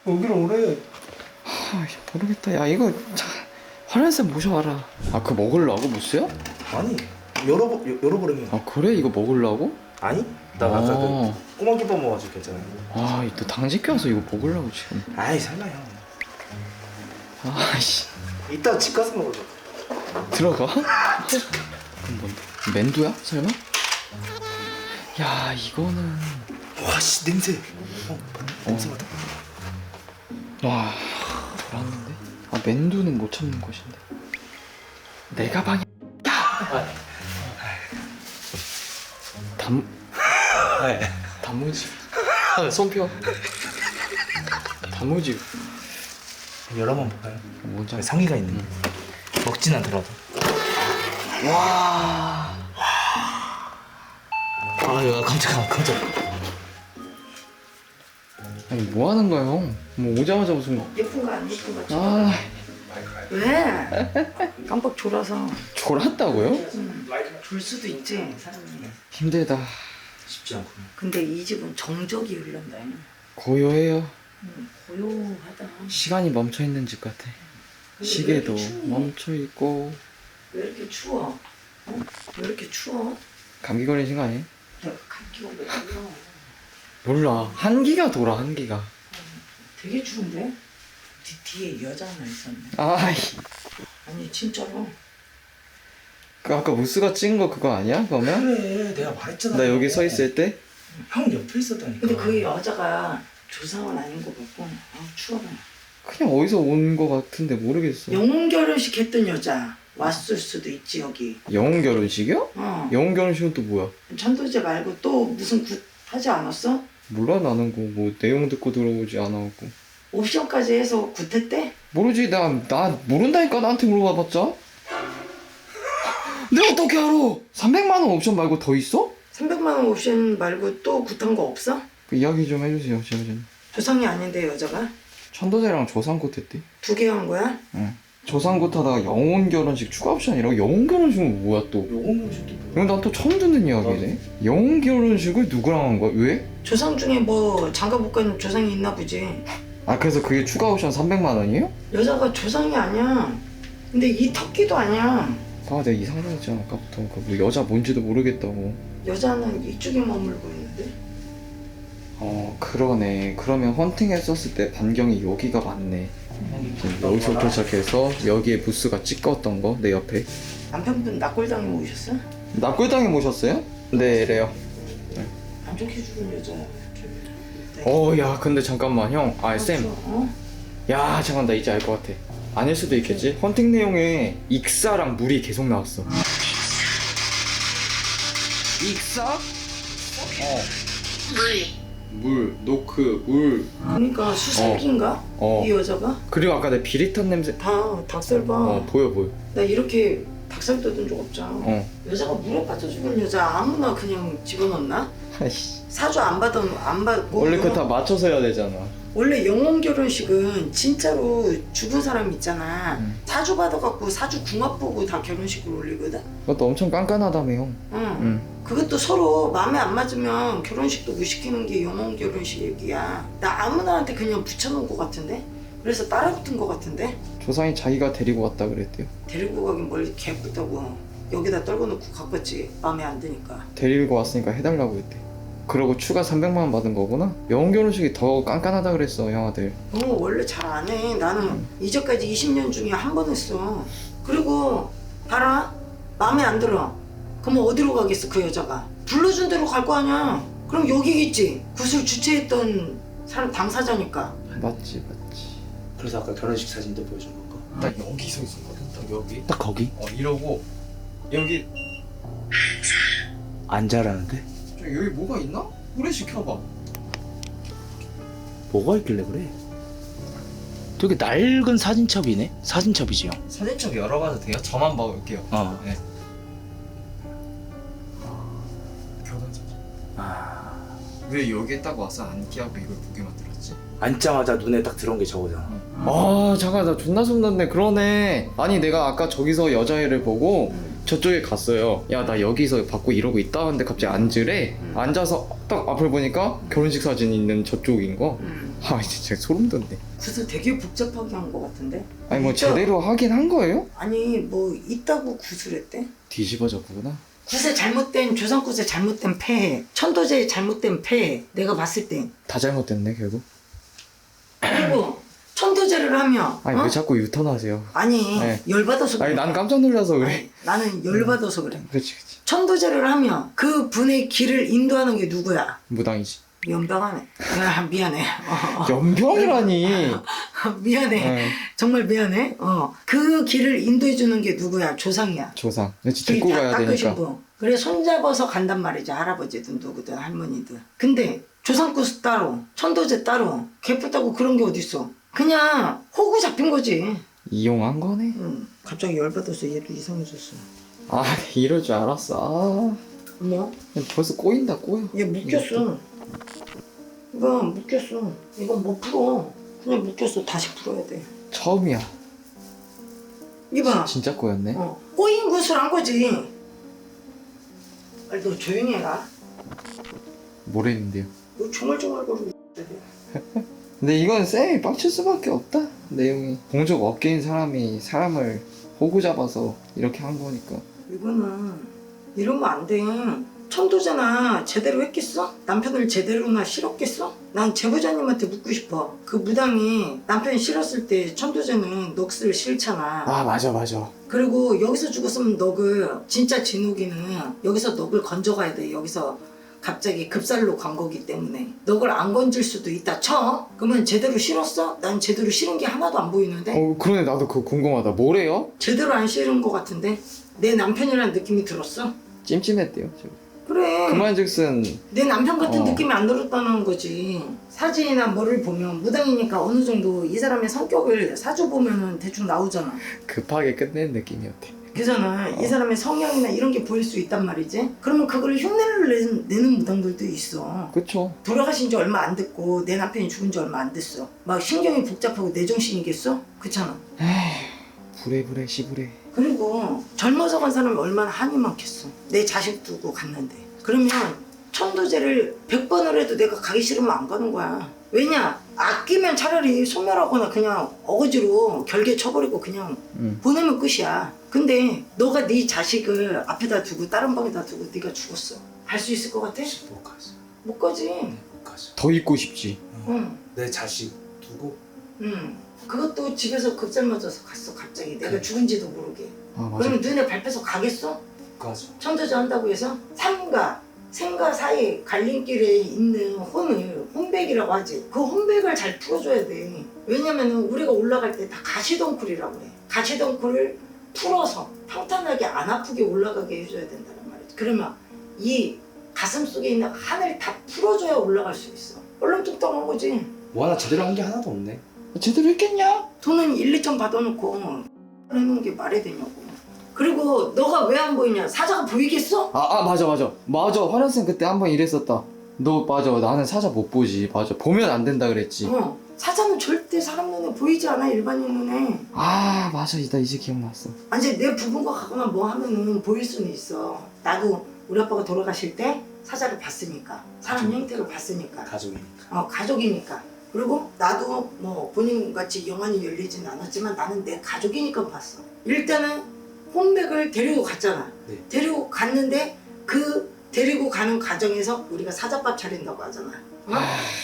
여기를 오래. 모르겠다. 야 이거 화련쌤 모셔와라. 아 그거 먹으려고 무스야? 아니 열어버리면. 아 그래? 이거 먹으려고? 아니? 나 아까 그 꼬막 김밥 먹어가지고 괜찮아요. 아또 당직 껴서 이거 먹으려고 지금. 아이 설마 형. 아씨 이따 집 가서 먹을래. 들어가? 그럼 뭔데? 맨두야? 설마? 야 이거는 와씨 냄새. 냄새 맡아. 와 돌았는데? 아 맨두는 못 참는 것인데 내 가방이 단무지 손펴 단무지 열어만 볼까요? 뭔지 알아? 상의가 있는 게. 먹진 않더라도. 와 아 깜짝이야. 아니 뭐 하는 거야 형? 뭐 오자마자 무슨 예쁜 거 안 예쁜 거 아 왜? 깜빡 졸아서. 졸았다고요? 졸 수도 있지 사람이. 힘들다 쉽지 않구나. 근데 이 집은 정적이 흐른다. 고요해요 고요하다. 시간이 멈춰있는 집 같아 근데 시계도 왜 이렇게 춥니? 멈춰있고 왜 이렇게 추워? 어? 왜 이렇게 추워? 감기 걸리신 거 아니에요? 내가 감기가 왜 걸려? 몰라 한기가 돌아 한기가 되게 추운데? 뒤에 여자 하나 있었네. 아이 아니 진짜로. 그 아까 무스가 찍은 거 그거 아니야 그러면? 그래 내가 말했잖아. 나 여기 서 있을 때? 형 옆에 있었다니까. 근데 그 여자가 조상은 아닌 것 같고. 아 추워. 그냥 어디서 온 거 같은데 모르겠어 영혼 결혼식 했던 여자 왔을 수도 있지 여기. 영혼 결혼식이요? 어. 영혼 결혼식은 또 뭐야? 천도제 말고 또 무슨 굿 하지 않았어? 몰라 나는 거 뭐 내용 듣고 들어오지 않아갖고 옵션까지 해서 굿했대? 모르지 나 모른다니까 나한테 물어봐봤자 내가 어떻게 알아 300만 원 옵션 말고 더 있어? 300만 원 옵션 말고 또 굿한 거 없어? 그 이야기 좀 해주세요 제가 좀 조상이 아닌데 여자가? 천도제랑 조상굿 했대 2개 한 거야? 응 조상굿 하다가 영혼 결혼식 추가 옵션이라고? 영혼 결혼식은 뭐야 또 요건 음식도 뭐야? 이건 난 또 처음 듣는 이야기네 영혼 결혼식을 누구랑 한 거야? 왜? 조상 중에 뭐 장가 못 간 조상이 있나 보지. 아 그래서 그게 추가 옵션 300만 원이에요? 여자가 조상이 아니야. 근데 이 터키도 아니야. 아 내가 이상하잖아 아까부터 뭐 여자 뭔지도 모르겠다고 여자는 이쪽에 머물고 있는데. 그러네 그러면 헌팅 했었을 때 반경이 여기가 맞네 여기서부터 시작해서 여기에 부스가 찍었던 거 내 옆에 남편분 낙골당에 모이셨어? 낙골당에 모셨어요? 네 레요 안 좋게 죽은 여자. 야 근데 잠깐만 쌤 어? 야 잠깐 나 이제 알 것 같아 아닐 수도 있겠지 헌팅 내용에 익사랑 물이 계속 나왔어 익사? 물 노크 물 그러니까 수살기인가? 이 여자가? 그리고 아까 내 비릿한 냄새 다 닭살 봐. 보여 나 이렇게 닭살 돋은 적 없잖아. 여자가 물에 빠져 죽은 여자 아무나 그냥 집어넣나? 아이씨 사주 안 받고 원래 그거 다 맞춰서 해야 되잖아 원래 영혼 결혼식은 진짜로 죽은 사람 있잖아. 사주 받아갖고 사주 궁합 보고 다 결혼식을 올리거든. 그것도 엄청 깐깐하다며 형 응. 그것도 서로 마음에 안 맞으면 결혼식도 못 시키는 게 영혼 결혼식 얘기야. 나 아무나한테 그냥 붙여놓은 것 같은데? 그래서 따라붙은 것 같은데? 조상이 자기가 데리고 왔다 그랬대요 데리고 가긴 뭘 개붙다고. 여기다 떨궈놓고 갔겠지. 마음에 안 드니까. 데리고 왔으니까 해달라고 했대 그러고 추가 300만 원 받은 거구나? 영혼 결혼식이 더 깐깐하다 그랬어 형아들 원래 잘 안 해. 나는 이제까지 20년 중에 한 번 했어. 그리고 봐라. 마음에 안 들어. 그럼 어디로 가겠어 그 여자가? 불러준 대로 갈 거 아니야. 그럼 여기겠지. 굿을 주최했던 사람 당사자니까. 맞지 그래서 아까 결혼식 사진도 보여준 건가? 딱 여기 서 있었거든 딱 여기 딱 거기? 이러고 여기 앉아라는데? 여기 뭐가 있나? 오래 시켜봐 뭐가 있길래 그래? 저기 낡은 사진첩이네? 사진첩이지 형. 사진첩 열어봐도 돼요? 저만 봐볼게요 네. 결혼 사진 왜 여기에 딱 와서 앉기하고 이걸 보게 만들었지? 앉자마자 눈에 딱 들어온 게 저거잖아. 잠깐 나 존나 숨났네 그러네 아니 내가 아까 저기서 여자애를 보고 저쪽에 갔어요 야 나 여기서 받고 이러고 있다 하는데 갑자기 앉으래 앉아서 딱 앞을 보니까 결혼식 사진 있는 저쪽인 거 아 진짜 소름 돋네. 구슬 되게 복잡하게 한 거 같은데? 아니 뭐 있죠? 제대로 하긴 한 거예요? 아니 뭐 있다고 구슬했대? 뒤집어졌구나. 구슬 잘못된 조선구슬 잘못된 폐해, 천도제 잘못된 폐해. 내가 봤을 때. 다 잘못됐네 결국. 그리고 천도제를 하면 아니 왜 자꾸 유턴하세요? 아니 네. 열받아서 그래. 아니 난 깜짝 놀라서 그래. 아니, 나는 열받아서 그래. 그렇지. 천도제를 하면 그 분의 길을 인도하는 게 누구야? 무당이지. 연병하네. 야, 미안해. 연병이라니. 미안해. 네. 정말 미안해. 그 길을 인도해주는 게 누구야? 조상이야. 조상. 근데 길 데리고 다 가야 닦으신 되니까. 분. 그래 손잡아서 간단 말이죠. 할아버지든 누구든 할머니든. 근데 조상구스 따로, 천도제 따로, 개뿔 따고 그런 게 어딨어. 그냥 호구 잡힌 거지. 이용한 거네. 응. 갑자기 열받아서 얘도 이상해졌어. 아 이럴 줄 알았어. 뭐? 벌써 꼬인다 꼬여. 얘 묶였어. 이거 묶였어. 이건 못 풀어. 그냥 묶였어. 다시 풀어야 돼. 처음이야. 이봐. 진짜 꼬였네. 꼬인 구슬 한 거지. 아니 너 조용히 해라. 뭐랬는데요? 너 조물조물거리고 근데 이건 쌤이 빡칠 수밖에 없다. 내용이 공적 업계인 사람이 사람을 호구 잡아서 이렇게 한 거니까. 이거는 이러면 안 돼. 천도제나 제대로 했겠어? 남편을 제대로나 실었겠어? 난 제보자님한테 묻고 싶어. 그 무당이 남편이 실었을 때 천도제는 넋을 실잖아. 아 맞아. 그리고 여기서 죽었으면 넋을 진짜 진욱이는 여기서 넋을 건져가야 돼. 여기서 갑자기 급살로 간 거기 때문에 넋을 안 건질 수도 있다 쳐. 그러면 제대로 실었어? 난 제대로 실은 게 하나도 안 보이는데? 그러네. 나도 그거 궁금하다. 뭐래요? 제대로 안 실은 거 같은데? 내 남편이라는 느낌이 들었어? 찜찜했대요. 저. 그래. 그만즉슨 내 남편 같은 어. 느낌이 안 들었다는 거지. 사진이나 뭐를 보면 무당이니까 어느 정도 이 사람의 성격을 사주 보면은 대충 나오잖아. 급하게 끝낸 느낌이었대. 그잖아. 이 사람의 성향이나 이런 게 보일 수 있단 말이지. 그러면 그걸 흉내를 내는 무당들도 있어. 그쵸. 돌아가신 지 얼마 안 됐고 내 남편이 죽은 지 얼마 안 됐어. 막 신경이 복잡하고 내 정신이겠어? 그렇잖아. 부레부레 시부레. 그리고 젊어서 간 사람이 얼마나 한이 많겠어. 내 자식 두고 갔는데. 그러면 천도제를 100번을 해도 내가 가기 싫으면 안 가는 거야. 왜냐? 아끼면 차라리 소멸하거나 그냥 어거지로 결계 쳐버리고 그냥 보내면 끝이야. 근데 너가 네 자식을 앞에다 두고 다른 방에다 두고 네가 죽었어. 갈 수 있을 것 같아? 못 가지. 못 가지. 못 가지. 더 있고 싶지. 응. 내 자식 두고 응. 그것도 집에서 급살 맞아서 갔어. 갑자기 내가 그래. 죽은지도 모르게. 아 맞아. 그러면 눈에 밟혀서 가겠어? 못 가지. 천도제 한다고 해서 삶과 생과 사이 갈림길에 있는 혼을 혼백이라고 하지. 그 혼백을 잘 풀어줘야 돼. 왜냐면은 우리가 올라갈 때 다 가시덩굴이라고 해. 가시덩굴을 풀어서 평탄하게 안 아프게 올라가게 해줘야 된다는 말이지. 그러면 이 가슴 속에 있는 한을 다 풀어줘야 올라갈 수 있어. 얼렁뚱땅한 거지. 뭐 하나 제대로 한 게 하나도 없네. 제대로 했겠냐? 돈은 1, 2천 받아놓고 해놓은 게 말이 되냐고. 그리고 너가 왜 안 보이냐? 사자가 보이겠어? 맞아. 화련쌤 그때 한번 이랬었다. 너 맞아. 나는 사자 못 보지. 맞아. 보면 안 된다 그랬지. 사자는 절대 사람 눈에 보이지 않아. 일반인 눈에. 아 맞아. 나 이제 기억났어. 아니 내 부부가 가거나 뭐 하면은 보일 수는 있어. 나도 우리 아빠가 돌아가실 때 사자를 봤으니까. 사람 형태를 봤으니까. 가족이니까. 가족이니까. 그리고 나도 뭐 본인같이 영안이 열리진 않았지만 나는 내 가족이니까 봤어. 일단은 혼백을 데리고 갔잖아. 네. 데리고 갔는데 그 데리고 가는 과정에서 우리가 사자밥 차린다고 하잖아.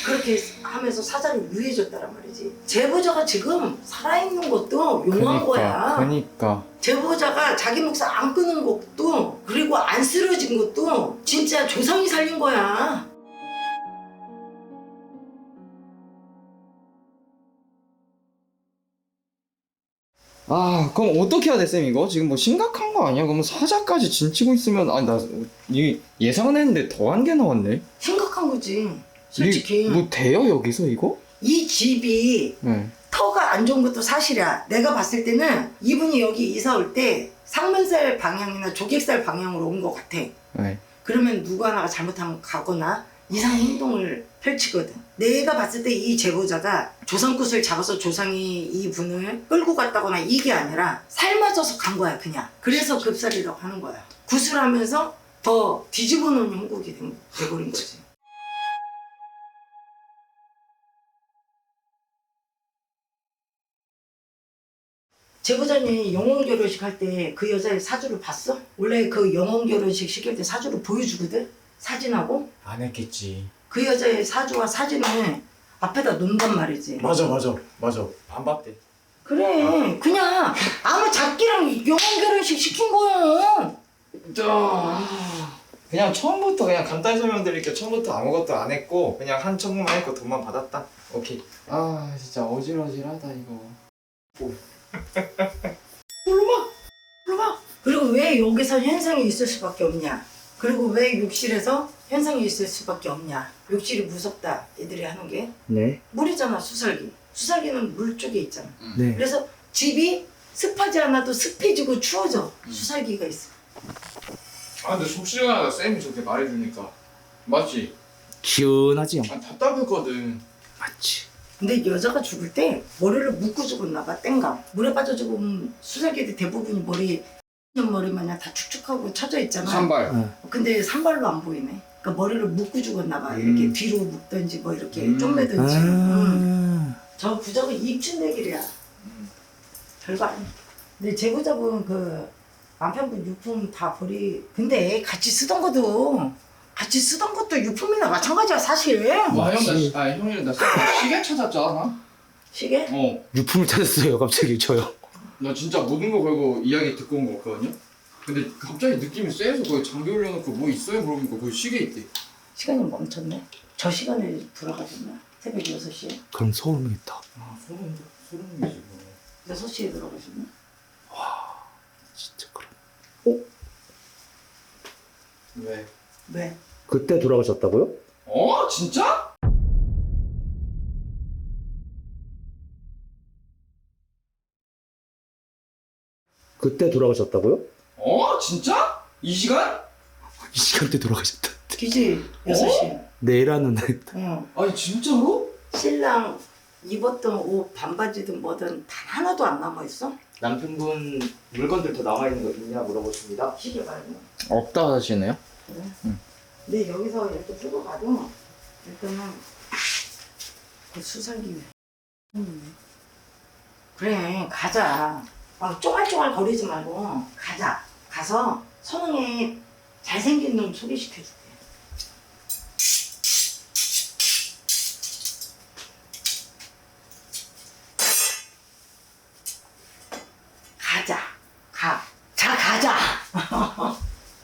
그렇게 하면서 사자를 유해줬다란 말이지. 제보자가 지금 살아있는 것도 용한 거야. 그니까. 제보자가 자기 목숨 안 끊은 것도 그리고 안 쓰러진 것도 진짜 조상이 살린 거야. 그럼 어떻게 해야 돼, 쌤, 이거? 지금 뭐 심각한 거 아니야? 그러면 사자까지 진치고 있으면, 예상은 했는데 더한 게 나왔네? 심각한 거지. 솔직히 뭐 돼요, 여기서 이거? 이 집이 네. 터가 안 좋은 것도 사실이야. 내가 봤을 때는 이분이 여기 이사 올 때 상면살 방향이나 조객살 방향으로 온 것 같아. 네. 그러면 누구 하나가 잘못하면 가거나 이상 행동을 펼치거든. 내가 봤을 때 이 제보자가 조상굿을 잡아서 조상이 이분을 끌고 갔다거나 이게 아니라 삶아져서 간 거야 그냥. 그래서 급살이라고 하는 거야. 구슬하면서 더 뒤집어 놓은 형국이 돼버린 거지. 제보자님 영혼 결혼식 할 때 그 여자의 사주를 봤어? 원래 그 영혼 결혼식 시킬 때 사주를 보여주거든? 사진하고? 안 했겠지. 그 여자의 사주와 사진을 앞에다 놓는단 말이지. 맞아. 안 봤대. 그래, 그냥 아무 잡기랑 영혼 결혼식 시킨 거야. 그냥 처음부터 그냥 간단히 설명드릴게요. 처음부터 아무것도 안 했고 그냥 한 청구만 했고 돈만 받았다. 오케이. 아 진짜 어질어질하다 이거. 물어봐. 그리고 왜 여기서 현상이 있을 수밖에 없냐? 그리고 왜 욕실에서 현상이 있을 수밖에 없냐? 욕실이 무섭다, 애들이 하는 게. 네. 물이잖아, 수살기. 수살기는 물 쪽에 있잖아. 네. 그래서 집이 습하지 않아도 습해지고 추워져. 수살기가 있어. 아 근데 속 시원하다 쌤이 저렇게 말해주니까. 맞지? 시원하지 형. 아 답답했거든. 맞지. 근데 여자가 죽을 때 머리를 묶고 죽었나 봐, 땡감. 물에 빠져 죽으면 수살기들 대부분이 머리 마냥 다 축축하고 처져 있잖아. 산발. 근데 산발로 안 보이네. 그러니까 머리를 묶고 죽었나 봐. 이렇게 뒤로 묶든지 뭐 이렇게 쪼매든지. 저 부적은 입춘대길이야. 별거 아니야. 근데 제보자분 그 남편분 유품 다 근데 같이 쓰던 것도 유품이나 마찬가지야 사실. 형이랑 나 시계 찾았잖아. 시계? 유품을 찾았어요 갑자기 저요. 나 진짜 모든 거 걸고 이야기 듣고 온 거거든요. 근데 갑자기 느낌이 쎄서 거기 장비 올려놓고 뭐 있어요 물어보니까 거기 시계 있대. 시간이 멈췄네. 저 시간에 돌아가셨나? 새벽 6시에? 그럼 소름이겠다. 아 소름이지. 6시에 돌아가셨나? 진짜 그럼. 왜? 왜? 그때 돌아가셨다고요? 진짜? 그때 돌아가셨다고요? 진짜? 이 시간? 이 시간대 돌아가셨다. 그지? 6시에. 내라는 날. 응. 아니 진짜로? 신랑 입었던 옷, 반바지든 뭐든 단 하나도 안 남아있어? 남편분 물건들 더 남아 있는 거 있냐 물어보십니다. 시계 말고. 없다 하시네요. 그래? 근데 여기서 이렇게 쓰고 가도 일단은 그 수상기 그래 가자. 막 쪼갈쪼갈 거리지 말고 가자. 가서 선웅에 잘생긴 놈 소개시켜줄게. 가자.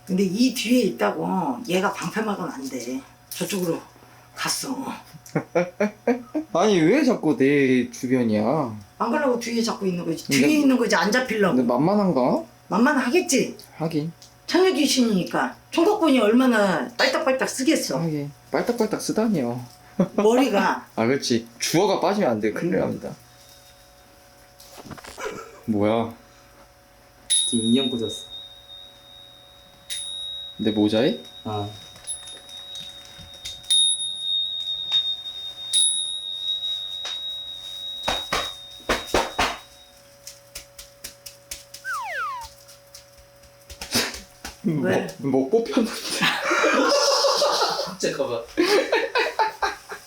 근데 이 뒤에 있다고 얘가 방패막은 안 돼. 저쪽으로 갔어. 아니 왜 자꾸 내 주변이야? 안 가려고 뒤에 잡고 있는 거지. 근데- 뒤에 있는 거지 안 잡히려고. 근데 만만한가? 만만하겠지. 하긴. 처녀 귀신이니까 총각분이 얼마나 빨딱빨딱 쓰겠어. 하긴. 빨딱빨딱 쓰다니요. 머리가 아 그렇지. 주어가 빠지면 안 돼. 큰일 납니다. 뭐야? 인형 꽂았어. 내 모자에? 아. 왜? 뭐 뽑혔는데. 잠깐만.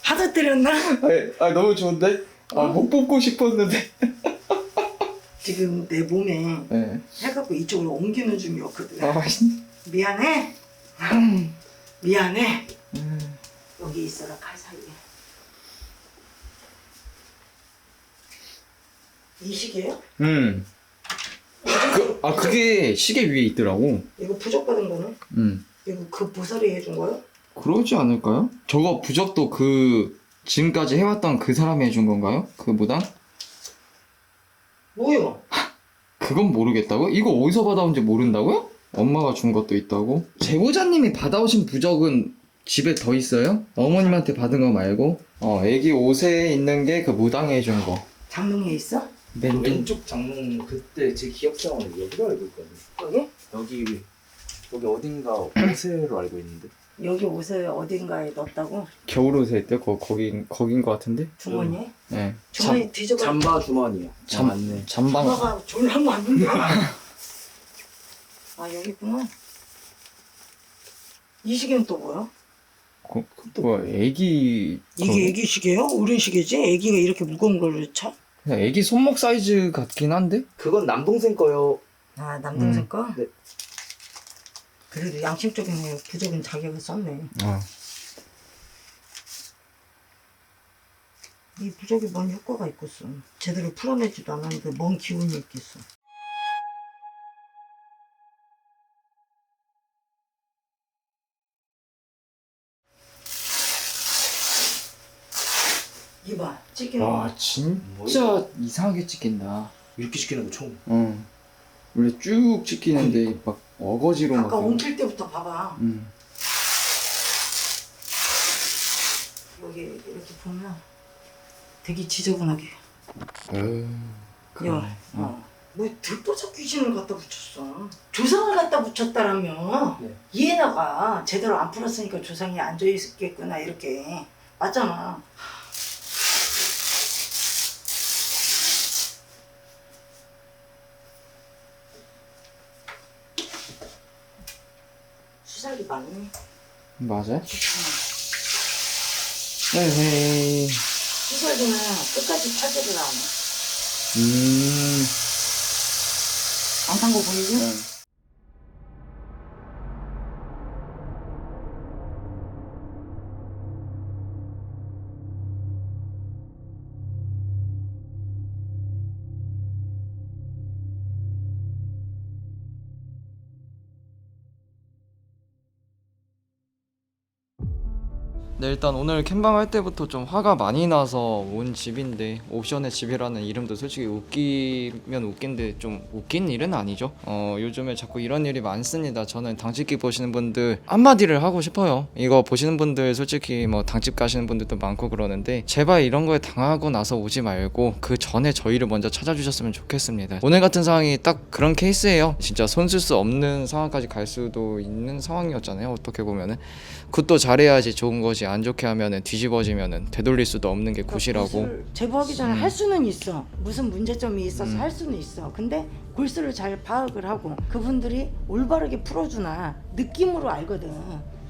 하도 때렸나? 아니 너무 좋은데? 못 뽑고 싶었는데. 지금 내 몸에 네. 해갖고 이쪽으로 옮기는 중이었거든. 아 미안해. 미안해. 여기 있어라 칼 사이에. 이 시계요? 그게 시계 위에 있더라고. 이거 부적받은 거네? 이거 그 보살이 해준 거야? 그러지 않을까요? 저거 부적도 지금까지 해왔던 그 사람이 해준 건가요? 그 무당? 뭐야? 그건 모르겠다고? 이거 어디서 받아온지 모른다고요? 엄마가 준 것도 있다고? 제보자님이 받아오신 부적은 집에 더 있어요? 어머님한테 받은 거 말고? 애기 옷에 있는 게 그 무당이 해준 거. 장롱에 있어? 왼쪽 장롱 그때 제 기억상으로 여기로 알고 있거든요. 여기? 여기 어딘가 옷으로 알고 있는데. 여기 옷에 어딘가에 넣었다고? 겨울옷에 있대요? 거긴 거 같은데? 주머니에? 네. 주머니 뒤져봐. 잠바 주머니요. 맞네. 잠방. 엄마가 졸라 많은데. 아 여기 있구나. 이 시계는 또 뭐야? 애기. 이게 애기 시계요? 어른 시계지? 애기가 이렇게 무거운 걸 차? 그냥 애기 손목 사이즈 같긴 한데? 그건 남동생 거요. 아 남동생 거? 네. 그래도 양심적인 부적은 자기가 썼네. 이 부적이 뭔 효과가 있겠어. 제대로 풀어내지도 않았는데 뭔 기운이 있겠어. 이봐 찍히는 거. 와 진짜 이상하게 찍힌다. 이렇게 시키는 거 처음. 원래 쭉 찍히는데 막 어거지로 막. 아까 옮길 때부터 봐봐. 여기 이렇게 보면 되게 지저분하게. 야, 뭐 들보석 귀신을 갖다 붙였어. 조상을 갖다 붙였다라며. 네. 이해나가 제대로 안 풀었으니까 조상이 앉아 있겠구나 이렇게. 맞잖아. 수작이 많네. 맞아요? 에헤이. 수작이는 끝까지 차지를 안 해. 안 산 거 보이지? 네, 일단 오늘 캠방 할 때부터 좀 화가 많이 나서 온 집인데, 옵션의 집이라는 이름도 솔직히 웃기면 웃긴데 좀 웃긴 일은 아니죠. 요즘에 자꾸 이런 일이 많습니다. 저는 당직기 보시는 분들 한마디를 하고 싶어요. 이거 보시는 분들 솔직히 뭐 당집 가시는 분들도 많고 그러는데, 제발 이런 거에 당하고 나서 오지 말고 그 전에 저희를 먼저 찾아주셨으면 좋겠습니다. 오늘 같은 상황이 딱 그런 케이스예요. 진짜 손 쓸 수 없는 상황까지 갈 수도 있는 상황이었잖아요. 어떻게 보면은 굿도 잘해야지 좋은 거지, 안 좋게 하면은 뒤집어지면은 되돌릴 수도 없는 게 굿이라고. 제보하기 전에 할 수는 있어. 무슨 문제점이 있어서 할 수는 있어. 근데 골수를 잘 파악을 하고 그분들이 올바르게 풀어주나 느낌으로 알거든.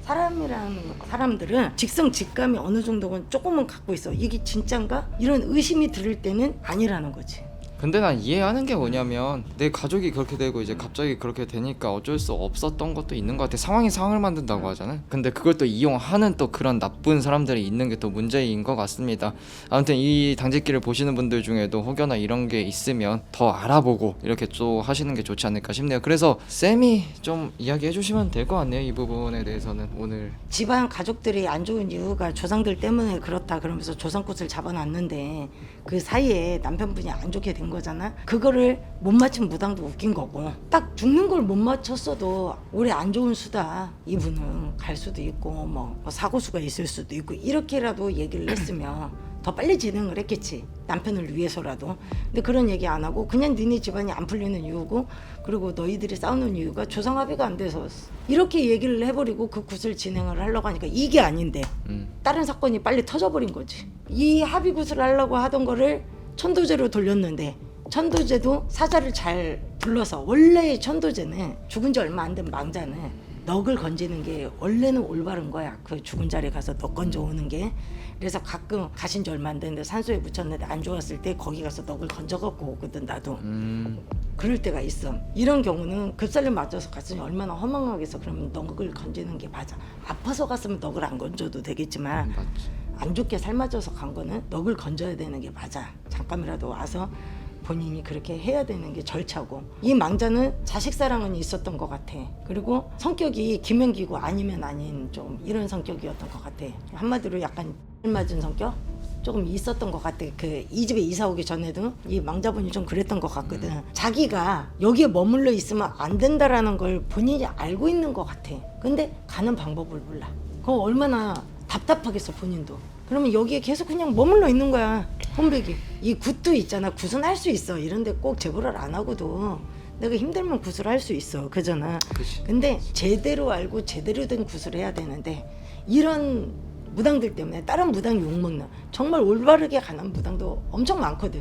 사람이라는 사람들은 직성 직감이 어느 정도는 조금은 갖고 있어. 이게 진짠가? 이런 의심이 들을 때는 아니라는 거지. 근데 난 이해하는 게 뭐냐면, 내 가족이 그렇게 되고 이제 갑자기 그렇게 되니까 어쩔 수 없었던 것도 있는 것 같아. 상황이 상황을 만든다고 하잖아. 근데 그걸 또 이용하는 또 그런 나쁜 사람들이 있는 게 또 문제인 것 같습니다. 아무튼 이 당직기를 보시는 분들 중에도 혹여나 이런 게 있으면 더 알아보고 이렇게 또 하시는 게 좋지 않을까 싶네요. 그래서 쌤이 좀 이야기해 주시면 될 것 같네요. 이 부분에 대해서는 오늘. 집안 가족들이 안 좋은 이유가 조상들 때문에 그렇다 그러면서 조상꽃을 잡아놨는데 그 사이에 남편분이 안 좋게 된 거잖아. 그거를 못 맞춘 무당도 웃긴 거고, 딱 죽는 걸 못 맞췄어도 올해 안 좋은 수다, 이분은 갈 수도 있고 뭐 사고수가 있을 수도 있고 이렇게라도 얘기를 했으면 더 빨리 진행을 했겠지, 남편을 위해서라도. 근데 그런 얘기 안 하고 그냥 니네 집안이 안 풀리는 이유고, 그리고 너희들이 싸우는 이유가 조상 합의가 안 돼서, 이렇게 얘기를 해버리고 그 굿을 진행을 하려고 하니까 이게 아닌데 다른 사건이 빨리 터져버린 거지. 이 합의 굿을 하려고 하던 거를 천도제로 돌렸는데, 천도제도 사자를 잘 불러서, 원래 천도제는 죽은 지 얼마 안 된 망자는 넋을 건지는 게 원래는 올바른 거야. 그 죽은 자리에 가서 넋 건져 오는 게. 그래서 가끔 가신 지 얼마 안 됐는데 산소에 묻혔는데 안 좋았을 때 거기 가서 넋을 건져갖고 오거든, 나도. 그럴 때가 있어. 이런 경우는 급살을 맞아서 갔으니 얼마나 허망하겠어. 그러면 넋을 건지는 게 맞아. 아파서 갔으면 넋을 안 건져도 되겠지만 맞지. 안 좋게 삶아져서 간 거는 넋을 건져야 되는 게 맞아. 잠깐이라도 와서 본인이 그렇게 해야 되는 게 절차고. 이 망자는 자식 사랑은 있었던 것 같아. 그리고 성격이 김연기고 아니면 아닌 좀 이런 성격이었던 것 같아. 한마디로 약간 맞은 성격? 조금 있었던 것 같아. 이 집에 이사 오기 전에도 이 망자분이 좀 그랬던 것 같거든. 자기가 여기에 머물러 있으면 안 된다라는 걸 본인이 알고 있는 것 같아. 근데 가는 방법을 몰라. 그거 얼마나 답답하겠어, 본인도. 그러면 여기에 계속 그냥 머물러 있는 거야, 혼백이. 이 굿도 있잖아. 굿은 할 수 있어. 이런데 꼭 제보를 안 하고도 내가 힘들면 굿을 할 수 있어, 그잖아. 그치. 근데 제대로 알고 제대로 된 굿을 해야 되는데, 이런 무당들 때문에 다른 무당이 욕먹는, 정말 올바르게 가는 무당도 엄청 많거든.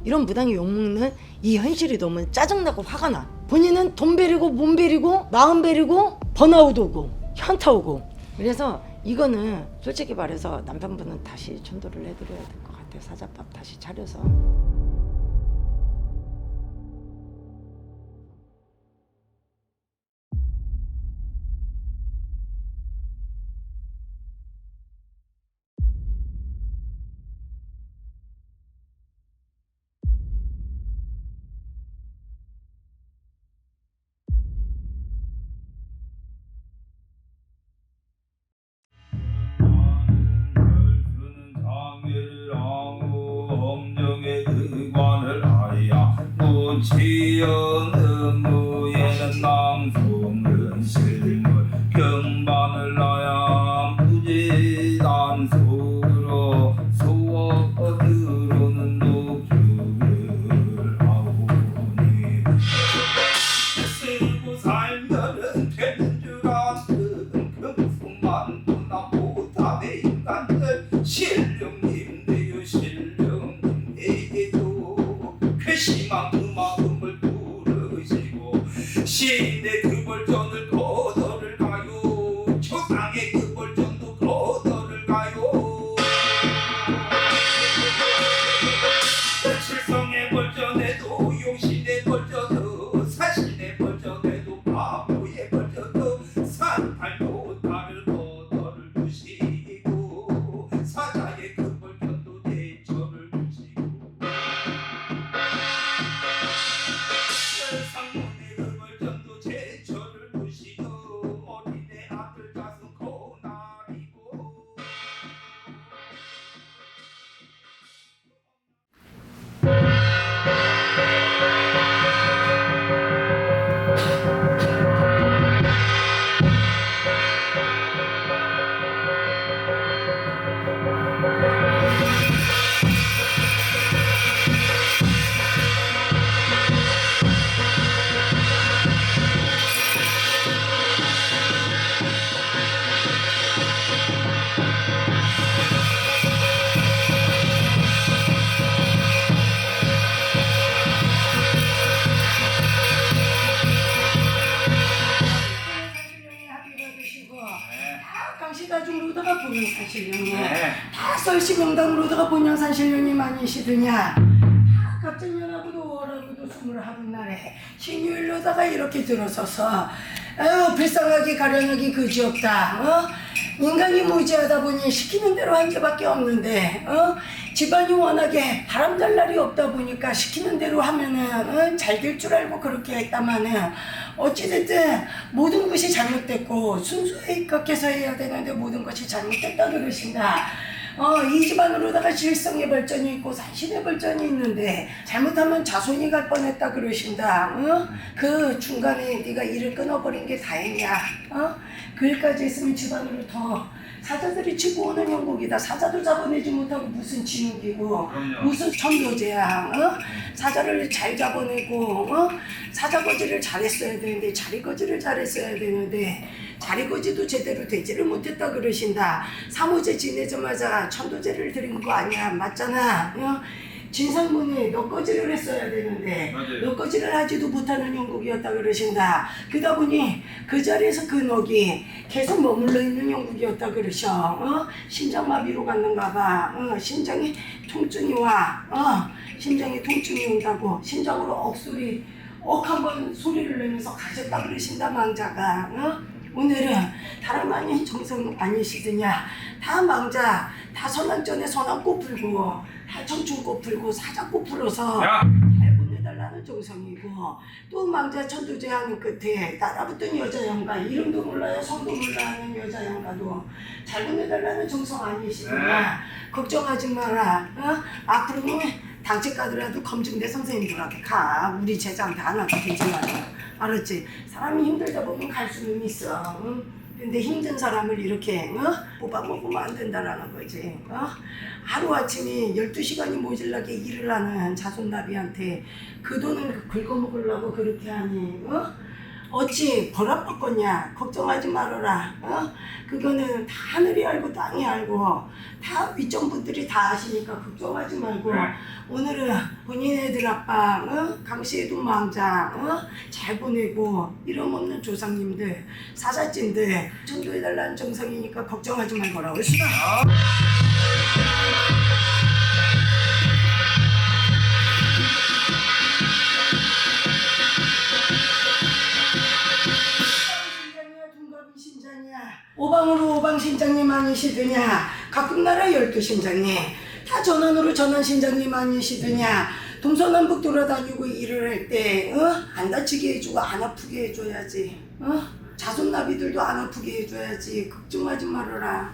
이런 무당이 욕먹는 이 현실이 너무 짜증나고 화가 나. 본인은 돈 베리고 몸 베리고 마음 베리고 번아웃 오고 현타 오고. 그래서 이거는 솔직히 말해서 남편분은 다시 천도를 해드려야 될 것 같아. 사자밥 다시 차려서. 여는 무예는 남성은 실물 경반을 나야 무지단속으로 소원으로는 녹주를 하오니 쓰고 살면은 되는 줄 아는 금수만도나 못하네 인간들 신령님들요 신령님에게도 괘씸한 그만큼을 부르시고 시인의 그 벌전을 거덜을 가요 초상의 그 벌전도 거덜을 가요 칠성의 벌전에도 용신의 벌전도 사신의 벌전에도 바보의 벌전도 산탈도 나를 거덜을 두시고 사자의 그 벌전도 대처를 두시고 상문의 그 벌전도 제처를 두시고 어린애 아들 자손 고나리고 산신령이 합의가 되시고 다 강시가중으로다가 본영산신령이 다 설시명당으로다가 본영산신령이 많이시더냐 다 갑진년하고도 5월하고도 21 날에 신유일로다가 이렇게 들어서서 불쌍하게 가련하기 그지없다 인간이 무지하다 보니 시키는 대로 한 개밖에 없는데 집안이 워낙에 바람잘 날이 없다 보니까 시키는 대로 하면은 잘 될 줄 알고 그렇게 했다마는 어찌됐든 모든 것이 잘못됐고 순수에 입각해서 해야 되는데 모든 것이 잘못됐다 그러신다. 이 집안으로다가 질성의 발전이 있고 산신의 발전이 있는데 잘못하면 자손이 갈 뻔했다 그러신다. 그 중간에 네가 일을 끊어버린 게 다행이야. 그 일까지 했으면 집안으로 더 사자들이 치고 오는 형국이다. 사자도 잡아내지 못하고 무슨 진욱이고 무슨 천도제야. 사자를 잘 잡아내고 사자거지를 잘했어야 되는데 자리거지를 잘했어야 되는데 자리거지도 제대로 되지를 못했다 그러신다. 사무제 지내자마자 천도제를 드린 거 아니야. 맞잖아. 진상문이 너꺼지를 했어야 되는데 너꺼지를 하지도 못하는 형국이었다 그러신다. 그러다 보니 그 자리에서 그 넋이 계속 머물러 있는 형국이었다 그러셔. 심장마비로 갔는가 봐. 심장에 통증이 와. 심장에 통증이 온다고 심장으로 억소리 한번 소리를 내면서 가셨다 그러신다 망자가. 오늘은 다라마니 정성 아니시더냐. 다 망자 다 선왕전에 선왕꽃 풀고 다 청춘꽃 풀고 사자꽃 풀어서 잘 보내달라는 정성이고 또 망자 천도제 하는 끝에 따라붙은 여자 양가 이름도 몰라요 성도 몰라 하는 여자 양가도 잘 보내달라는 정성 아니시더냐. 걱정하지 마라. 앞으로는 당직 가더라도 검증대 선생님들한테 가. 우리 제자한테 안 와도 되지 말고. 알았지? 사람이 힘들다 보면 갈 수는 있어. 근데 힘든 사람을 이렇게 뽑아먹으면 안 된다라는 거지. 하루아침에 12시간이 모질라게 일을 하는 자손나비한테 그 돈을 긁어먹으려고 그렇게 하니 어찌 벌합받겠냐. 걱정하지 말아라. 그거는 다 하늘이 알고 땅이 알고 다 윗정분들이 다 아시니까 걱정하지 말고 오늘은 본인 애들 아빠 강씨에도 망자 잘 보내고 이름 없는 조상님들 사자찐들 전도해달라는 정성이니까 걱정하지 말거라. 올수다. 오방으로 오방신장님 아니시더냐. 각국 나라 12신장님 다 전환으로 전환신장님 아니시더냐. 동서남북 돌아다니고 일을 할 때 안 다치게 해주고 안 아프게 해줘야지. 자손나비들도 안 아프게 해줘야지. 걱정하지 말아라.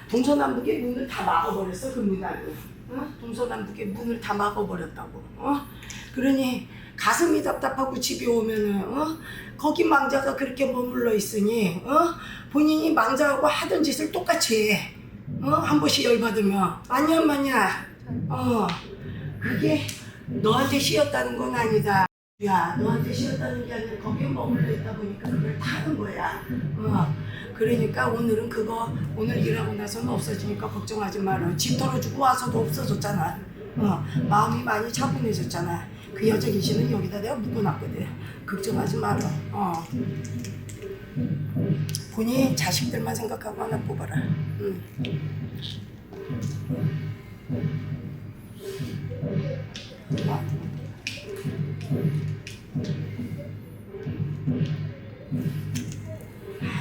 동서남북의 문을 다 막아버렸어 그 문화를. 동서남북의 문을 다 막아버렸다고. 그러니 가슴이 답답하고 집에 오면은 거기 망자가 그렇게 머물러 있으니 본인이 망자하고 하던 짓을 똑같이 해. 한 번씩 열받으면 마냐 그게 너한테 씌었다는 건 아니다. 야, 너한테 씌었다는 게 아니라 거기에 머물러 있다 보니까 그걸 다 하는 거야. 그러니까 오늘은 그거 오늘 일하고 나서는 없어지니까 걱정하지 마라. 집 털어주고 와서도 없어졌잖아. 마음이 많이 차분해졌잖아. 그 여자 귀신은 여기다 내가 묶어놨거든. 걱정하지 마라. 본인 자식들만 생각하고 하나 뽑아라.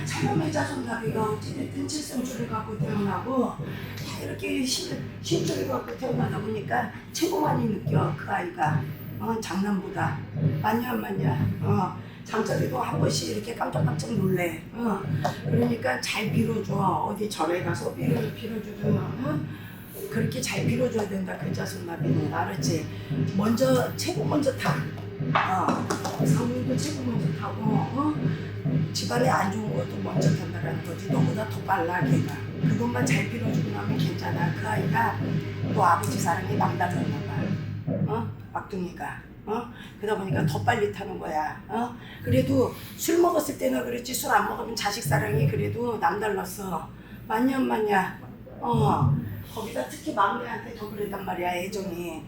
참여의 자손나비가 어찌됐든 칠성줄을 갖고 태어나고 다 이렇게 신줄을 갖고 태어나다 보니까 최고 많이 느껴 그 아이가. 장난보다 맞냐 안 맞냐. 잠자리도 한 번씩 이렇게 깜짝깜짝 놀래. 그러니까 잘 빌어줘. 어디 절에 가서 빌어주든 그렇게 잘 빌어줘야 된다. 그 자손나비는 알았지? 최고 먼저 타. 상문도 최고 먼저 타고 집안에 안 좋은 것도 먼저 탄다라는 거지. 너보다 더 빨라 걔가. 그것만 잘 빌어주고 나면 괜찮아. 그 아이가 또 아버지 사랑이 남달랐나 봐. 막둥이가. 그러다 보니까 더 빨리 타는 거야. 그래도 술 먹었을 때나 그랬지 술 안 먹으면 자식 사랑이 그래도 남달랐어. 맞냐 안 맞냐? 거기다 특히 막내한테 더 그랬단 말이야 애정이.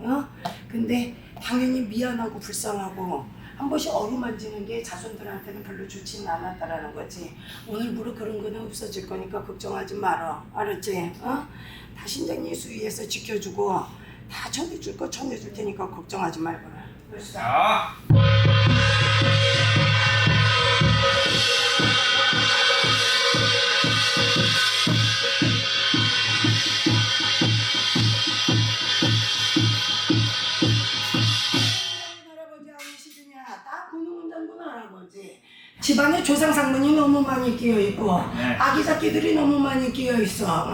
근데 당연히 미안하고 불쌍하고 한 번씩 어루만지는 게 자손들한테는 별로 좋지는 않았다라는 거지. 오늘부로 그런 거는 없어질 거니까 걱정하지 말어. 알았지? 다 신장님 수위에서 지켜주고 다 전해줄 거 전해줄 테니까 걱정하지 말거라. 자. 집안에 조상상문이 너무 많이 끼어있고 아기자기들이 너무 많이 끼어있어.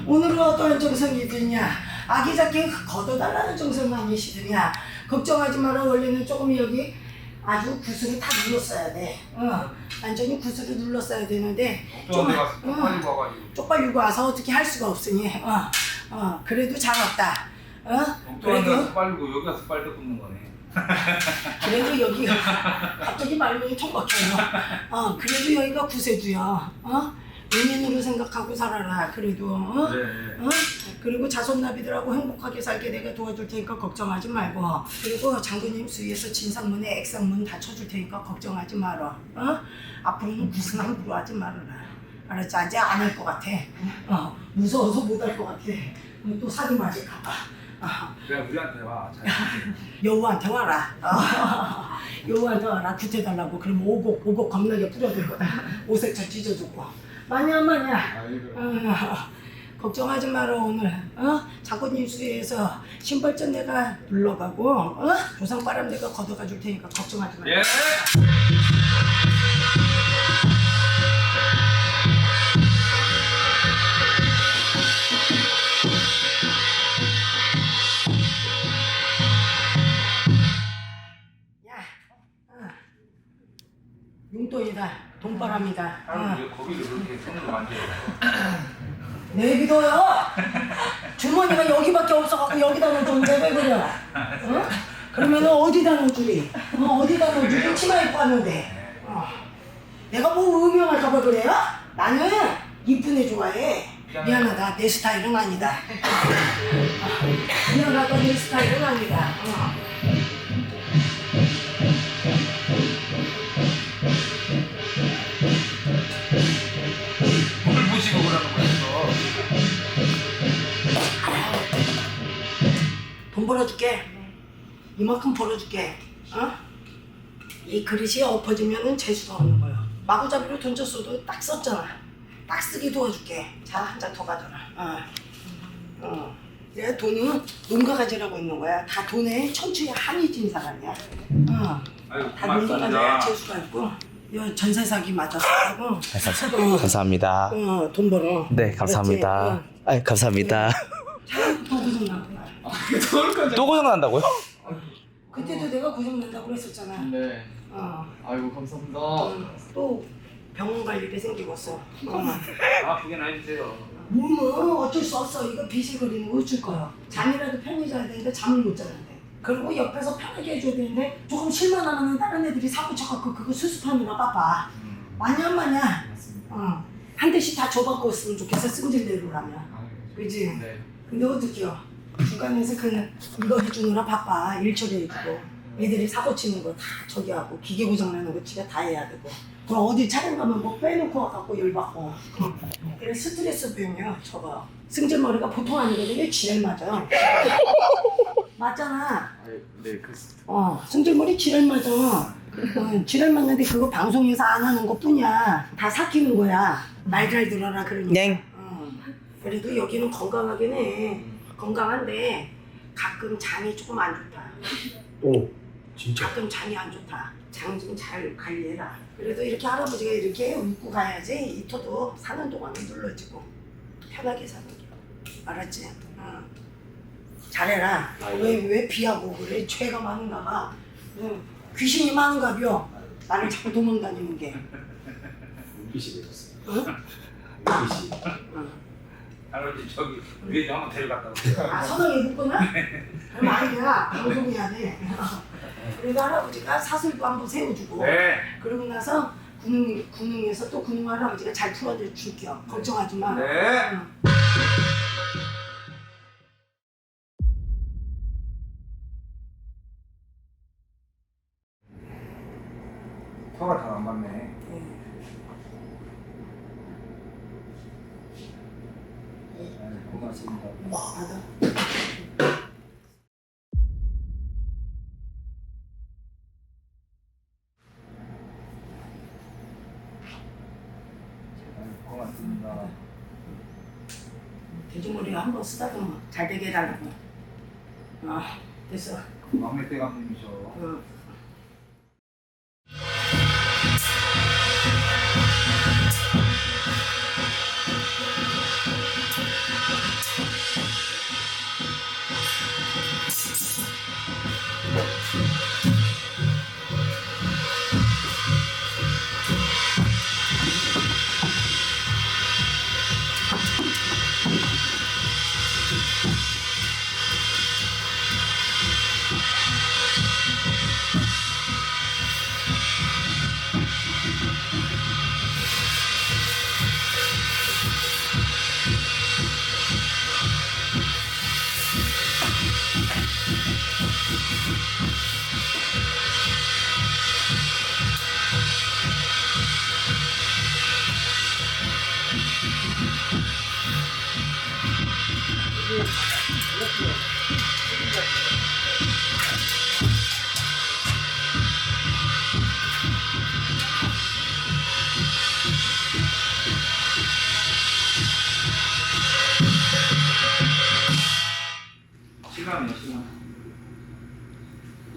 오늘은 어떠한 정성이 드냐? 아기자기 걷어달라는 정성 많이 시드냐? 걱정하지 마라. 원래는 조금 여기 아주 구슬을 다 눌렀어야 돼. 완전히 구슬을 눌렀어야 되는데 쪽팔리고 와서 어떻게 할 수가 없으니 그래도 잘 왔다. 그래도 빨리고 여기 가서 빨리 굽는 거네. 그래도 여기 갑자기 말문이 턱 막혀요. 그래도 여기가 구세주야. 은인으로 생각하고 살아라. 그래도 그리고 자손나비들하고 행복하게 살게 내가 도와줄 테니까 걱정하지 말고. 그리고 장군님 수위에서 진상문에 액상문 다 쳐줄 테니까 걱정하지 말어. 앞으로는 구슬 함부로 하지 말아라. 알았지? 이제 안 할 것 같아. 무서워서 못 할 것 같아. 또 사기 맞을까 봐. 그냥 우리한테 와. 여우한테 와라. 여우한테 와라. 구태달라고. 그럼 오곡 겁나게 뿌려줄 거다. 오색차 찢어주고. 마냐 마냐. 걱정하지 마라. 오늘 장군님 수에서 신발전 내가 불러가고 조상바람 내가 걷어가 줄 테니까 걱정하지 마라. 예. 용돈이다. 돈바람이다. 거기를 그렇게 손으로 만져요. 내 믿어요. 주머니가 여기밖에 없어갖고 여기다 놓던데 왜 그래? 그러면은 어디다 놓주리? 어디다 놓주리? 치마 입고 왔는데. 내가 뭐 음흉할까봐 그래요? 나는 이쁜 애 좋아해. 미안하다. 내 스타일은 아니다. 미안하다. 내 스타일은 아니다. 뭘 보시고 그러는 거였어. 돈 벌어줄게. 이만큼 벌어줄게. 이 그릇이 엎어지면은 재수가 없는 거야. 마구잡이로 던졌어도 딱 썼잖아. 딱 쓰기 도와줄게. 자, 한 장 더 가져라. 내가 돈은 농가 가지라고 있는 거야. 다 돈에 천추에 한이 진 사람이야. 아유, 다 농가 가져야 고맙습니다. 재수가 있고. 야, 전세 사기 맞았다고. 감사합니다. 돈 벌어. 네, 감사합니다. 아, 감사합니다. 자, 더 고생나. 또 고장 난다고요? 그때도 내가 고생낸다고 그랬었잖아. 네. 어. 아이고 감사합니다. 또 병원 갈 일이 생기고서. 아프긴 해주세요. 뭐 어쩔 수 없어. 이거 비실거리는 거 어쩔 거야. 잠이라도 편히 자야 되는데 잠을 못 자는데. 그리고 옆에서 편하게 해줘야 되는데 조금 실만 하면 다른 애들이 사고 쳐갖고 그거 수습하느라 바빠. 마냥 한 대씩 다 줘갖고 있으면 좋겠어. 승질대로라면. 그지? 네. 근데 어떡해요. 중간에서 이거 해주느라 바빠. 일 처리해주고 애들이 사고 치는 거 다 저기 하고 기계 고장나는 거 집에 다 해야 되고 그럼 어디 촬영 가면 뭐 빼놓고 와갖고 열받고 그래 스트레스 병이야 저거. 승질머리가 보통 아니거든요. 지랄 맞아. 맞잖아. 네, 승질머리 지랄 맞아. 지랄 맞는데 그거 방송에서 안 하는 것 뿐이야. 다 삭히는 거야. 말 잘 들어라 그러니까. 네. 그래도 여기는 건강하긴 해. 건강한데 가끔 장이 조금 안 좋다. 오, 진짜. 가끔 장이 안 좋다. 장 좀 잘 관리해라. 그래도 이렇게 할아버지가 이렇게 웃고 가야지 이토도 사는 동안은 눌러지고 편하게 사는 게. 알았지? 잘해라. 왜 비하고 그래? 죄가 많은가 봐. 귀신이 많은가 벼. 나를 자꾸 도망다니는 게. 눈빛이 되셨어요. 응? 눈빛이. 할아버지 저기 위에 한번 데려갔다 오세요. 서당에 묻구나? 그럼 아니야. 방송해야 돼. 그래도 할아버지가 사슬도 한번 세워주고 네. 그러고 나서 군웅에서 또 군웅 할아버지가 잘 풀어줄게요. 걱정하지 마. 네. 응. 화가 잘 안 맞네. 고맙습니다. 받아. 고맙습니다. 돼지머리 한번 쓰다듬어. 잘 되게 해달라고. 됐어. 막내 때 감독님이셔.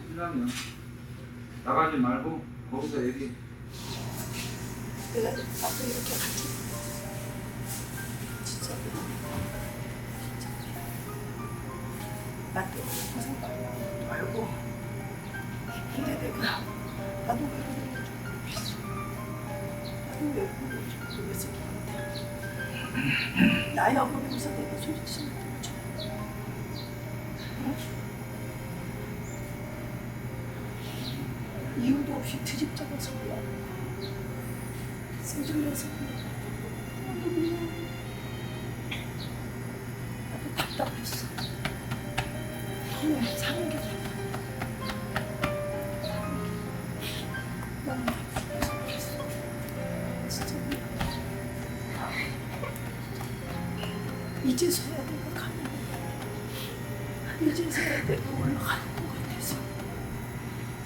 신라면 나가지 말고 거기서 얘기. 내가 나도 이렇게 같이 진짜 나도 고생 말고 근데 내가 나도 왜 그런지 모르겠어. 나도 왜 그런지 모르겠을 것 같아. 나이 어머니면서 내가 소리치는 게 좀. 이유도 없이 트집 잡아서 그래. 승질내서 나도 미안. 나도 답답했어. 그냥 사는 게 너무 답답했어. 진짜 미안. 이제서야 내가 가는 거야. 이제서야 내가 올라가는 것 같아서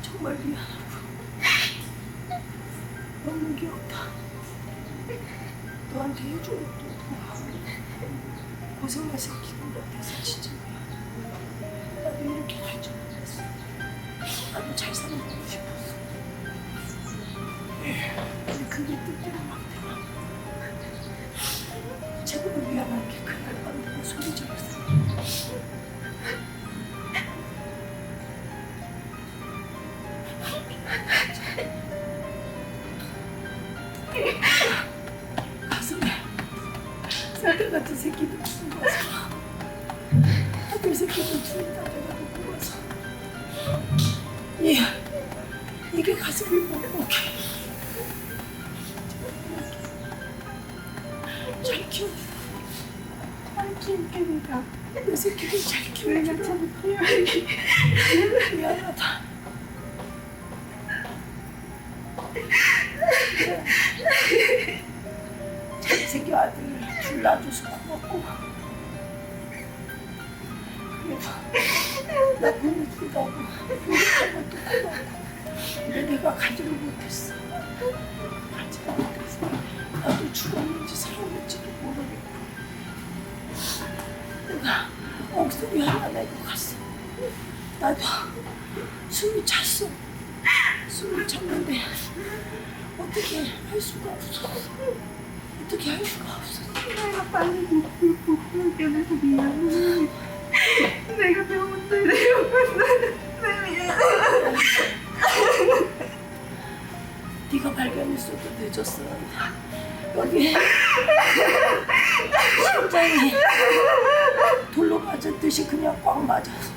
정말 미안하고 너무 귀엽다. 너한테 해줄 것도 없고 고생만 시키는 것 같아서 진짜 미안해. 나도 이렇게 갈 줄 몰랐어. 나도 잘 살아보고 싶었어. 근데 그게 뜻대로 막 되나. 제대로 미안한 게 그날 밤 내가 소리 질렀어. 아들 같은 새끼들 죽어서 아들 새끼들 죽는다 내가 놓고 가서 이게 가슴이 먹먹해. 잘 키워. 잘 키울게 내가. 내 새끼들 잘 키워. 내가 잘 키워. 미안하다. 잘생긴 아들 둘 낳아줘서 고맙고 그래도 나 보내준다고 노력한 것도 고맙고 근데 내가 가지를 못했어. 가지를 못해서 나도 죽었는지 살았는지도 모르겠고 내가 억소리 하나 내고 갔어. 나도 숨이 찼어. 숨을 찼는데 어떻게 할 수가 없었어. 어떻게 할 수가 없었어. 내가 빨리 못 견뎌서 미안해. 내가 병원 데려갔어. 미안해. 네가 발견했어도 늦었어. 여기 심장이 돌로 맞았듯이 그냥 꽉 맞아서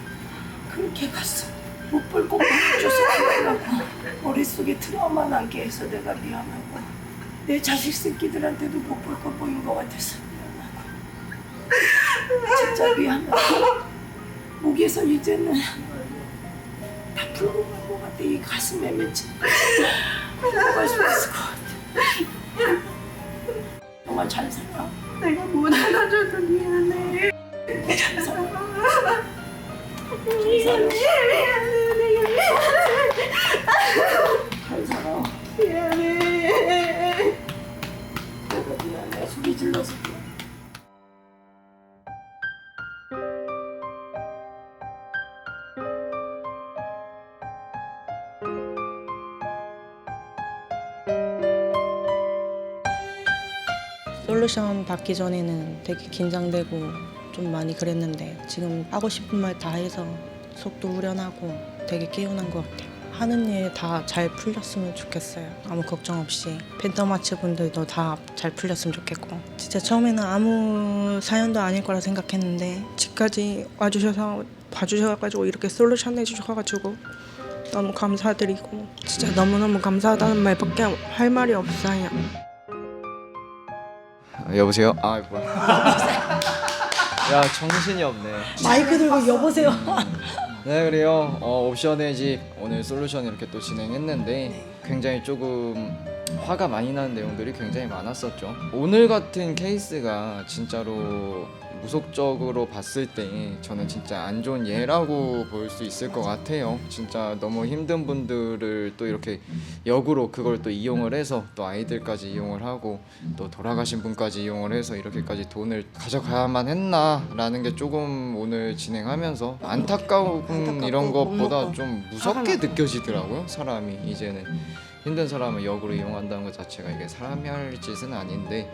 그렇게 갔어. 못 볼 거 보여줘서 미안하고 머릿속에 트라우마 나게 해서 내가 미안하고 내 자식 새끼들한테도 못 볼 거 보인 거 같아서 미안하고 진짜 미안하고 목에서 이제는 다 풀고 갈 것 같아. 이 가슴에 맺힌 풀고 갈 수 있을 것 같아. 정말 잘 살아. 내가 못 알아줘서 미안해. 잘 살아. 잘 살아. 미안해. 내가 미안해. 소리 질러서 미안해. 솔루션 받기 전에는 되게 긴장되고 좀 많이 그랬는데 지금 하고 싶은 말 다 해서 속도 후련하고 되게 개운한 것 같아요. 하는 일 다 잘 풀렸으면 좋겠어요. 아무 걱정 없이 팬더마치 분들도 다 잘 풀렸으면 좋겠고 진짜 처음에는 아무 사연도 아닐 거라 생각했는데 집까지 와주셔서 봐주셔가지고 이렇게 솔루션 해주셔가지고 너무 감사드리고 진짜 너무너무 감사하다는 말밖에 할 말이 없어요. 여보세요? 아 뭐야. 야 정신이 없네. 마이크 들고 여보세요. 네 그래요. 옵션의 집 오늘 솔루션 이렇게 또 진행했는데 굉장히 조금 화가 많이 나는 내용들이 굉장히 많았었죠. 오늘 같은 케이스가 진짜로 무속적으로 봤을 때 저는 진짜 안 좋은 예라고 볼 수 있을 것 같아요. 진짜 너무 힘든 분들을 또 이렇게 역으로 그걸 또 이용을 해서 또 아이들까지 이용을 하고 또 돌아가신 분까지 이용을 해서 이렇게까지 돈을 가져가야만 했나라는 게 조금 오늘 진행하면서 안타까운 이런 것보다 좀 무섭게 느껴지더라고요. 사람이 이제는 힘든 사람을 역으로 이용한다는 것 자체가 이게 사람이 할 짓은 아닌데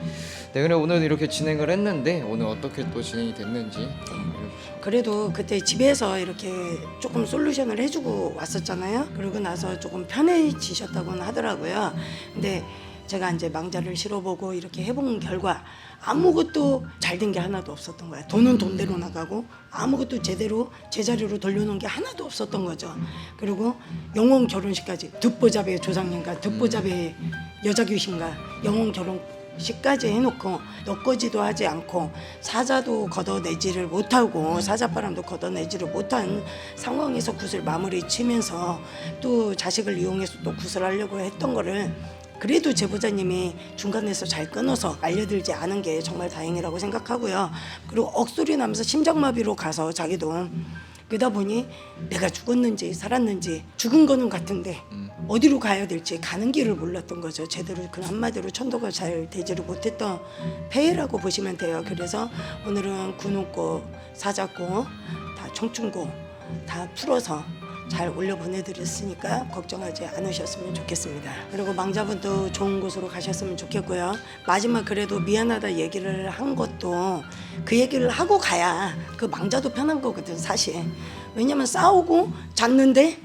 네 그래 오늘 이렇게 진행을 했는데 오늘 어떻게 또 진행이 됐는지 그래도 그때 집에서 이렇게 조금 솔루션을 해주고 왔었잖아요. 그러고 나서 조금 편해지셨다고는 하더라고요. 근데 제가 이제 망자를 실어보고 이렇게 해본 결과 아무것도 잘 된 게 하나도 없었던 거야. 돈은 돈대로 나가고 아무것도 제대로 제자리로 돌려놓은 게 하나도 없었던 거죠. 그리고 영혼 결혼식까지 듣보잡의 조상님과 듣보잡의 여자 귀신과 영혼 결혼식까지 해놓고 엮어지도 하지 않고 사자도 걷어내지를 못하고 사자바람도 걷어내지를 못한 상황에서 굿을 마무리 치면서 또 자식을 이용해서 또 굿을 하려고 했던 거를 그래도 제보자님이 중간에서 잘 끊어서 알려들지 않은 게 정말 다행이라고 생각하고요. 그리고 억소리 나면서 심장마비로 가서 자기도 그러다 보니 내가 죽었는지 살았는지 죽은 거는 같은데 어디로 가야 될지 가는 길을 몰랐던 거죠. 제대로 그 한마디로 천도가 잘 되지를 못했던 폐해라고 보시면 돼요. 그래서 오늘은 군옥고, 사자고, 다 청춘고 다 풀어서 잘 올려 보내드렸으니까 걱정하지 않으셨으면 좋겠습니다. 그리고 망자분도 좋은 곳으로 가셨으면 좋겠고요. 마지막 그래도 미안하다 얘기를 한 것도 그 얘기를 하고 가야 그 망자도 편한 거거든 사실. 왜냐면 싸우고 잤는데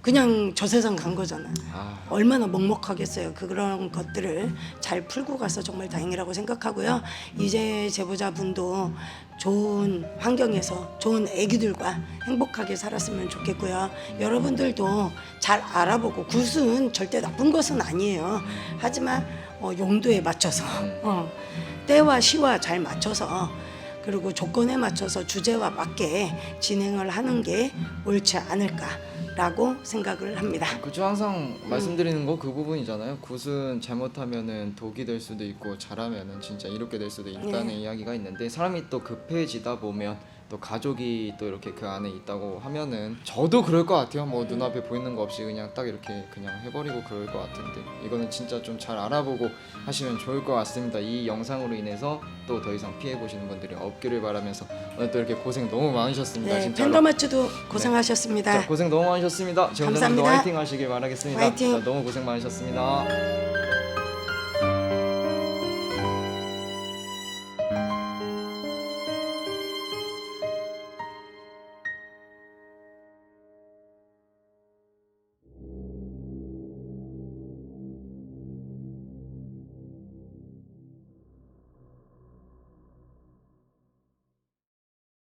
그냥 저 세상 간 거잖아. 아, 얼마나 먹먹하겠어요. 그런 것들을 잘 풀고 가서 정말 다행이라고 생각하고요. 이제 제보자분도 좋은 환경에서 좋은 아기들과 행복하게 살았으면 좋겠고요. 여러분들도 잘 알아보고 굿은 절대 나쁜 것은 아니에요. 하지만 용도에 맞춰서 때와 시와 잘 맞춰서 그리고 조건에 맞춰서 주제와 맞게 진행을 하는 게 옳지 않을까라고 생각을 합니다. 그죠. 항상 말씀드리는 거 그 부분이잖아요. 굿은 잘못하면은 독이 될 수도 있고 잘하면은 진짜 이롭게 될 수도 있다는 이야기가 있는데 사람이 또 급해지다 보면 또 가족이 또 이렇게 그 안에 있다고 하면은 저도 그럴 것 같아요. 뭐 눈앞에 보이는 거 없이 그냥 딱 이렇게 그냥 해버리고 그럴 것 같은데 이거는 진짜 좀 잘 알아보고 하시면 좋을 것 같습니다. 이 영상으로 인해서 또 더 이상 피해 보시는 분들이 없기를 바라면서 오늘 또 이렇게 고생 너무 많으셨습니다. 네, 진짜로. 팬더마츠도 고생하셨습니다. 자, 고생 너무 많으셨습니다. 제보자님도 감사합니다. 화이팅 하시길 바라겠습니다. 화이팅. 자, 너무 고생 많으셨습니다.